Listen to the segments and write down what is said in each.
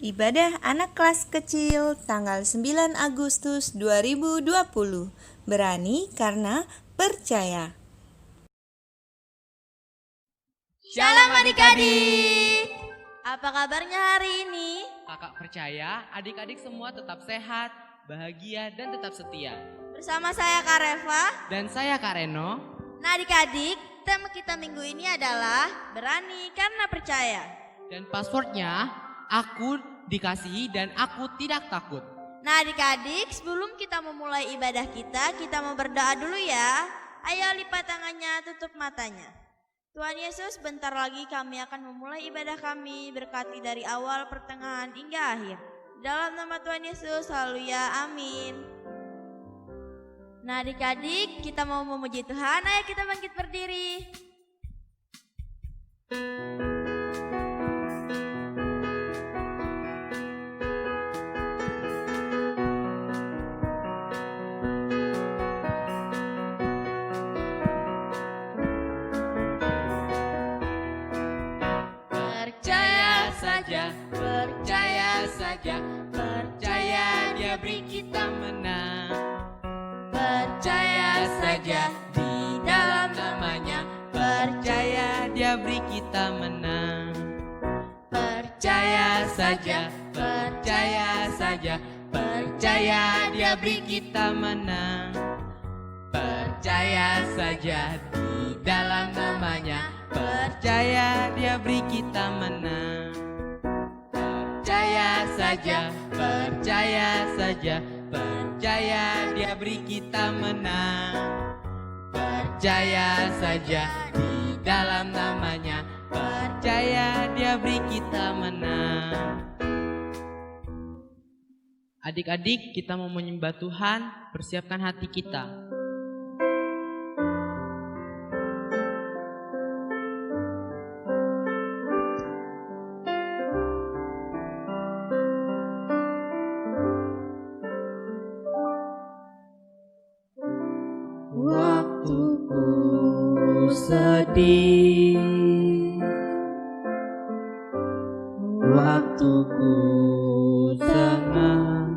Ibadah anak kelas kecil tanggal 9 Agustus 2020. Berani karena percaya. Shalom adik-adik. Apa kabarnya hari ini? Kakak percaya adik-adik semua tetap sehat, bahagia, dan tetap setia. Bersama saya Kak Reva. Dan saya Kak Reno. Nah adik-adik, tema kita minggu ini adalah berani karena percaya. Dan passwordnya, aku dikasihi dan aku tidak takut. Nah adik-adik, sebelum kita memulai ibadah kita mau berdoa dulu ya. Ayo lipat tangannya, tutup matanya. Tuhan Yesus, bentar lagi kami akan memulai ibadah kami, berkati dari awal, pertengahan, hingga akhir. Dalam nama Tuhan Yesus, haleluya, amin. Nah adik-adik, kita mau memuji Tuhan, ayo kita bangkit berdiri. Percaya saja, percaya Dia beri kita menang. Percaya saja di dalam namanya, percaya Dia beri kita menang. Percaya saja, percaya saja, percaya Dia beri kita menang. Percaya saja di dalam namanya, percaya Dia beri kita menang. Percaya saja, percaya saja, percaya Dia beri kita menang. Percaya saja di dalam namanya, percaya Dia beri kita menang. Adik-adik, kita mau menyembah Tuhan, persiapkan hati kita. Waktuku sedih, waktuku senang,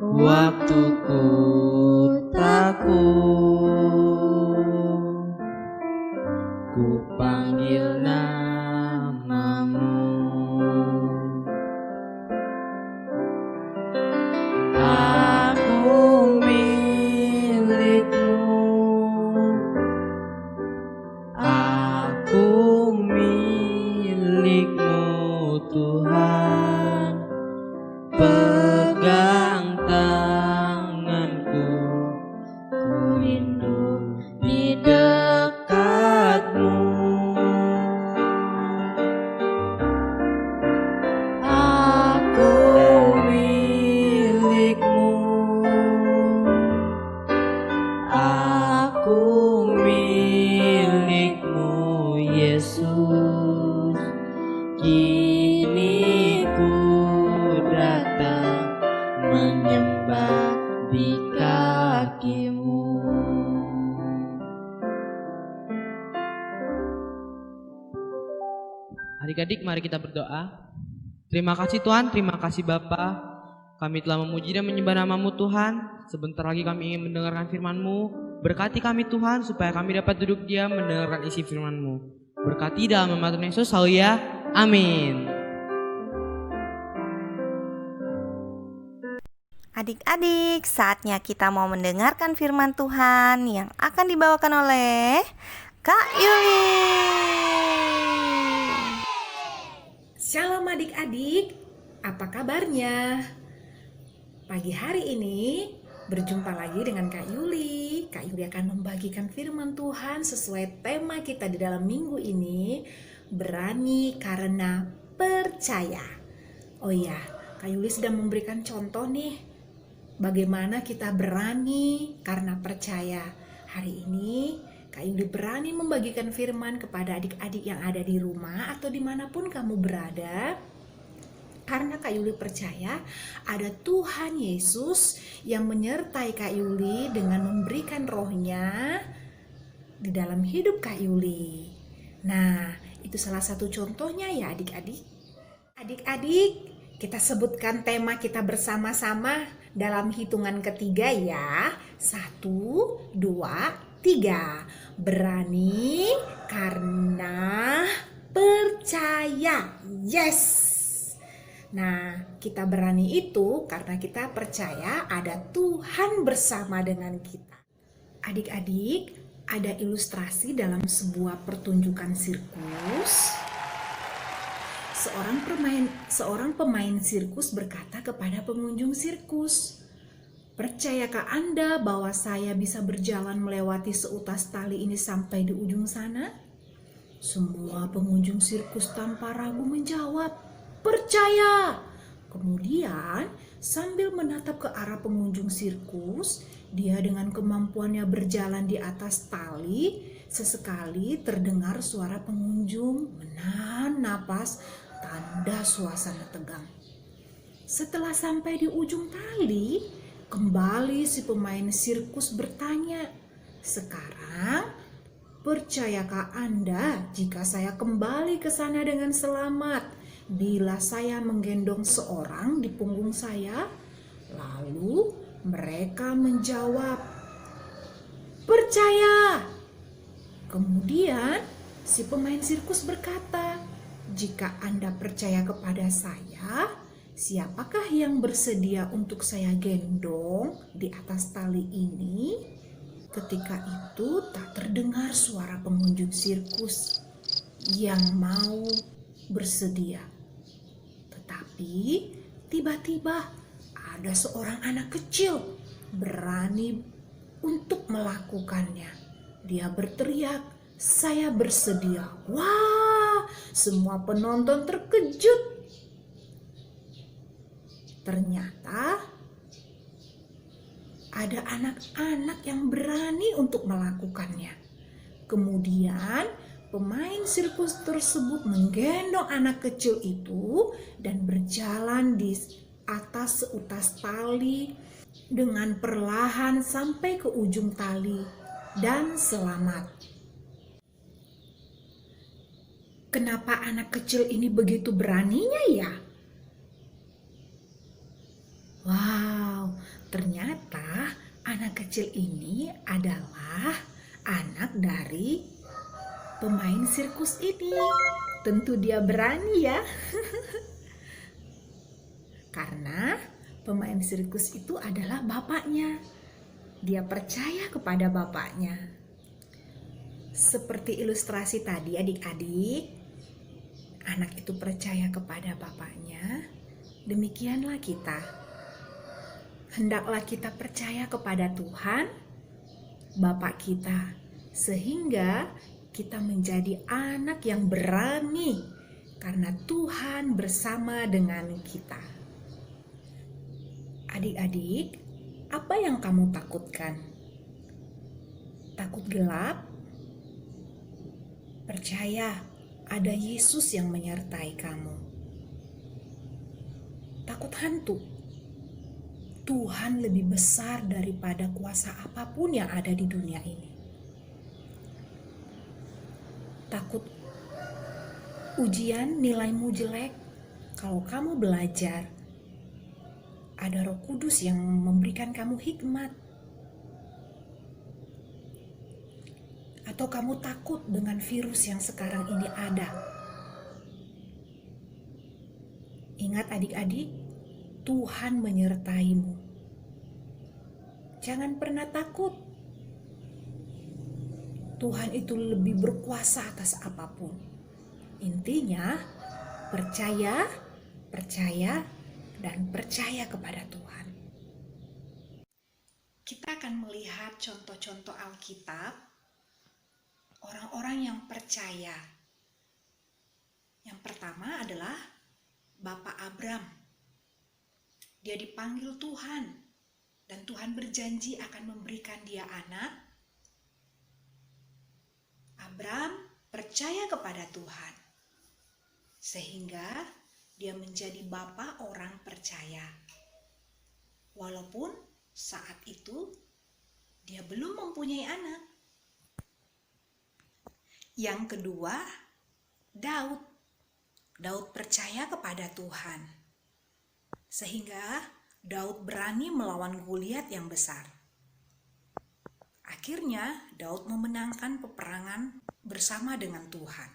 waktuku takut, ku panggil namamu. Aku milikmu, aku milikmu Tuhan. Pegang tanganku, ku rindu di dekatmu. Aku milikmu, aku milikmu Yesus. Kini ku datang menyembah di kakimu. Adik-adik, mari kita berdoa. Terima kasih Tuhan, terima kasih Bapa. Kami telah memuji dan menyembah nama-Mu Tuhan. Sebentar lagi kami ingin mendengarkan firman-Mu. Berkati kami Tuhan, supaya kami dapat duduk diam mendengarkan isi firman-Mu. Berkati dalam nama Tuhan Yesus, haleluya, amin. Adik-adik, saatnya kita mau mendengarkan firman Tuhan yang akan dibawakan oleh Kak Yuli. Shalom adik-adik, apa kabarnya? Pagi hari ini berjumpa lagi dengan Kak Yuli. Kak Yuli akan membagikan firman Tuhan sesuai tema kita di dalam minggu ini, berani karena percaya. Oh iya, Kak Yuli sudah memberikan contoh nih, bagaimana kita berani karena percaya. Hari ini Kak Yuli berani membagikan firman kepada adik-adik yang ada di rumah atau dimanapun kamu berada. Karena Kak Yuli percaya ada Tuhan Yesus yang menyertai Kak Yuli dengan memberikan rohnya di dalam hidup Kak Yuli. Nah, Itu salah satu contohnya ya adik-adik. Adik-adik, kita sebutkan tema kita bersama-sama dalam hitungan ketiga ya. 1, 2, 3. Berani karena percaya. Yes. Nah, kita berani itu karena kita percaya ada Tuhan bersama dengan kita. Adik-adik, ada ilustrasi dalam sebuah pertunjukan sirkus. Seorang pemain sirkus berkata kepada pengunjung sirkus, "Percayakah Anda bahwa saya bisa berjalan melewati seutas tali ini sampai di ujung sana?" Semua pengunjung sirkus tanpa ragu menjawab, "Percaya!" Kemudian sambil menatap ke arah pengunjung sirkus, dia dengan kemampuannya berjalan di atas tali, sesekali terdengar suara pengunjung menahan napas, tanda suasana tegang. Setelah sampai di ujung tali, kembali si pemain sirkus bertanya, "Sekarang, percayakah Anda jika saya kembali ke sana dengan selamat bila saya menggendong seorang di punggung saya?" Lalu mereka menjawab, "Percaya!" Kemudian si pemain sirkus berkata, "Jika Anda percaya kepada saya, siapakah yang bersedia untuk saya gendong di atas tali ini?" Ketika itu tak terdengar suara pengunjung sirkus yang mau bersedia. Tetapi tiba-tiba ada seorang anak kecil berani untuk melakukannya. Dia berteriak, "Saya bersedia." Wah, semua penonton terkejut. Ternyata ada anak-anak yang berani untuk melakukannya. Kemudian pemain sirkus tersebut menggendong anak kecil itu dan berjalan di atas seutas tali dengan perlahan sampai ke ujung tali dan selamat. Kenapa anak kecil ini begitu beraninya ya? Wow, ternyata anak kecil ini adalah anak dari pemain sirkus ini. Tentu dia berani ya. Karena pemain sirkus itu adalah bapaknya. Dia percaya kepada bapaknya. Seperti ilustrasi tadi adik-adik, anak itu percaya kepada bapaknya. Demikianlah kita. Hendaklah kita percaya kepada Tuhan, Bapa kita, sehingga kita menjadi anak yang berani karena Tuhan bersama dengan kita. Adik-adik, apa yang kamu takutkan? Takut gelap? Percaya, ada Yesus yang menyertai kamu. Takut hantu? Tuhan lebih besar daripada kuasa apapun yang ada di dunia ini. Takut ujian nilaimu jelek? Kalau kamu belajar, ada Roh Kudus yang memberikan kamu hikmat. Atau kamu takut dengan virus yang sekarang ini ada? Ingat adik-adik, Tuhan menyertaimu. Jangan pernah takut. Tuhan itu lebih berkuasa atas apapun. Intinya, percaya, dan percaya kepada Tuhan. Kita akan melihat contoh-contoh Alkitab, orang-orang yang percaya. Yang pertama adalah Bapak Abram. Dia dipanggil Tuhan, dan Tuhan berjanji akan memberikan dia anak. Abram percaya kepada Tuhan, sehingga dia menjadi bapa orang percaya. Walaupun saat itu dia belum mempunyai anak. Yang kedua, Daud. Daud percaya kepada Tuhan. Sehingga Daud berani melawan Goliat yang besar. Akhirnya Daud memenangkan peperangan bersama dengan Tuhan.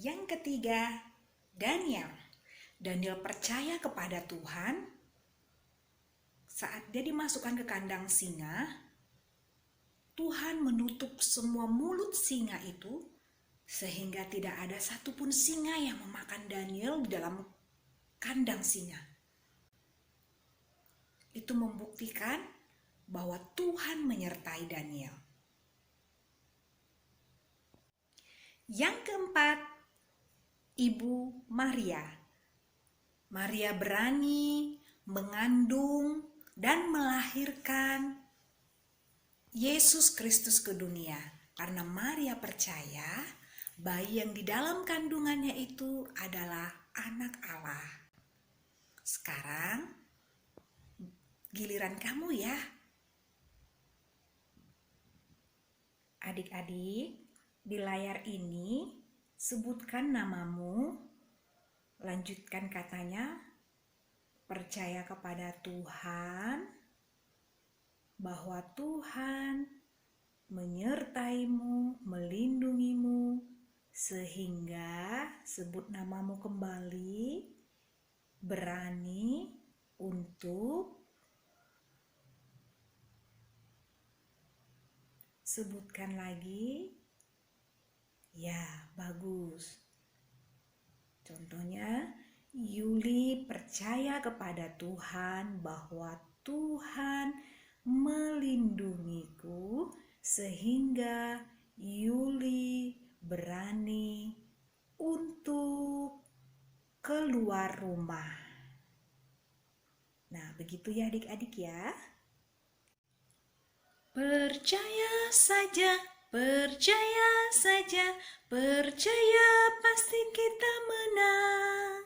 Yang ketiga, Daniel. Daniel percaya kepada Tuhan. Saat dia dimasukkan ke kandang singa, Tuhan menutup semua mulut singa itu sehingga tidak ada satupun singa yang memakan Daniel di dalam kandang singa. Itu membuktikan bahwa Tuhan menyertai Daniel. Yang keempat, Ibu Maria. Maria berani mengandung dan melahirkan Yesus Kristus ke dunia karena Maria percaya bayi yang di dalam kandungannya itu adalah anak Allah. Sekarang giliran kamu ya. Adik-adik, di layar ini sebutkan namamu, lanjutkan katanya, percaya kepada Tuhan, bahwa Tuhan menyertaimu, melindungimu, sehingga sebut namamu kembali, berani untuk sebutkan lagi. Ya, bagus. Contohnya, Yuli percaya kepada Tuhan bahwa Tuhan melindungiku sehingga Yuli berani untuk keluar rumah. Nah, begitu ya adik-adik ya. Percaya saja, percaya saja, percaya pasti kita menang.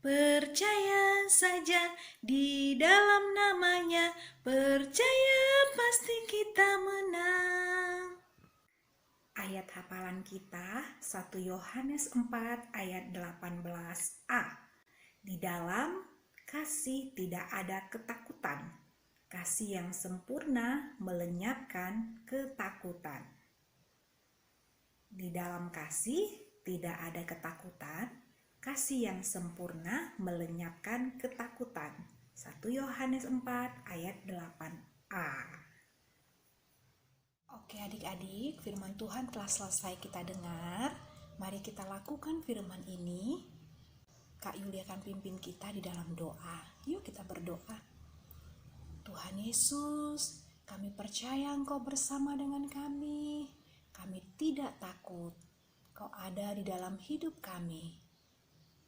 Percaya saja di dalam namanya, percaya pasti kita menang. Ayat hafalan kita 1 Yohanes 4 ayat 18a. Di dalam kasih tidak ada ketakutan. Kasih yang sempurna melenyapkan ketakutan. Di dalam kasih tidak ada ketakutan. Kasih yang sempurna melenyapkan ketakutan. 1 Yohanes 4 ayat 8a. Oke adik-adik, firman Tuhan telah selesai kita dengar. Mari kita lakukan firman ini. Kak Yuli akan pimpin kita di dalam doa. Yuk kita berdoa. Tuhan Yesus, kami percaya Engkau bersama dengan kami. Kami tidak takut. Kau ada di dalam hidup kami.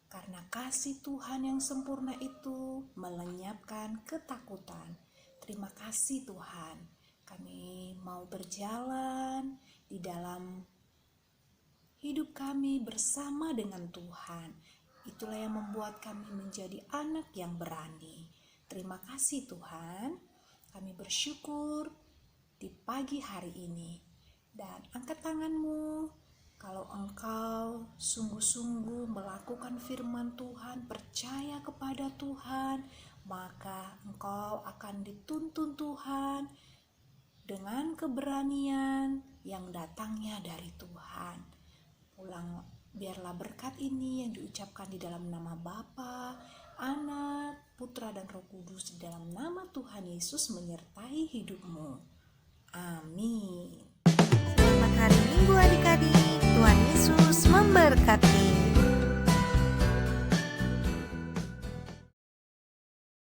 Karena kasih Tuhan yang sempurna itu melenyapkan ketakutan. Terima kasih Tuhan. Kami mau berjalan di dalam hidup kami bersama dengan Tuhan. Itulah yang membuat kami menjadi anak yang berani. Terima kasih Tuhan. Kami bersyukur di pagi hari ini. Dan angkat tanganmu. Kalau engkau sungguh-sungguh melakukan firman Tuhan, percaya kepada Tuhan, maka engkau akan dituntun Tuhan dengan keberanian yang datangnya dari Tuhan. Biarlah berkat ini yang diucapkan di dalam nama Bapa, Anak, Putra, dan Roh Kudus, di dalam nama Tuhan Yesus menyertai hidupmu. Amin. Selamat hari Minggu